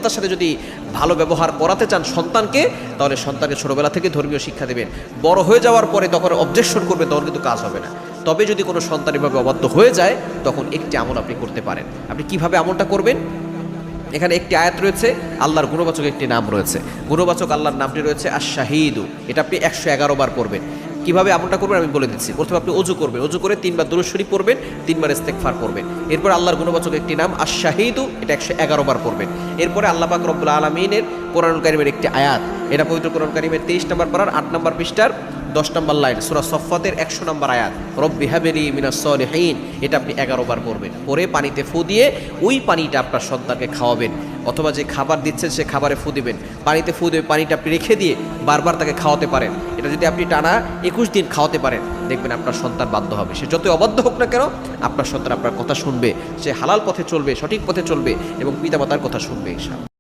পিতামাতার সাথে যদি ভালো ব্যবহার করাতে চান সন্তানকে, তাহলে সন্তানকে ছোটোবেলা থেকে ধর্মীয় শিক্ষা দেবেন। বড় হয়ে যাওয়ার পরে তখন অবজেকশন করবে, তখন কিন্তু কাজ হবে না। তবে যদি কোনো সন্তান এভাবে অবাধ্য হয়ে যায়, তখন একটি আমল আপনি করতে পারেন। আপনি কিভাবে আমলটা করবেন? এখানে একটি আয়াত রয়েছে, আল্লাহর গুণবাচক একটি নাম রয়েছে। গুণবাচক আল্লাহর নামটি রয়েছে আশ-শাহীদু। এটা আপনি 111 বার করবেন। কিভাবে আমলটা করবেন আমি বলে দিচ্ছি। প্রথমে আপনি ওযু করবেন, ওযু করে 3 বার দুরূদ শরীফ পড়বেন, 3 বার ইস্তেগফার করবেন। এরপর আল্লাহর গুণবাচক একটি নাম আশ-শাহীদু, এটা 111 বার পড়বেন। এরপরে আল্লাহ পাক রব্বুল আলামিনের কোরআনুল কারীমের একটি আয়াত, এটা পবিত্র কোরআন কারীমের 23 নম্বর পারার 8 নম্বর পৃষ্ঠার 10 নম্বর লাইন, সূরা সফফাতের 100 নম্বর আয়াত, রব্বি হাবলি মিনাস সলিহিন, এটা আপনি 11 বার পড়বেন। পরে পানিতে ফু দিয়ে ওই পানিটা আপনার সন্তানকে খাওয়াবেন, অথবা যে খাবার দিচ্ছেন সে খাবারে ফু দিবেন, পানিতে ফু দিয়ে পানিটা আপনি রেখে দিয়ে বারবার তাকে খাওয়াতে পারেন। এটা যদি আপনি টানা 21 দিন খাওয়াতে পারেন, দেখবেন আপনার সন্তান বাধ্য হবে। সে যতই অবাধ্য হোক না কেন, আপনার সন্তান আপনার কথা শুনবে, সে হালাল পথে চলবে, সঠিক পথে চলবে এবং পিতামাতার কথা শুনবে ইনশাআল্লাহ।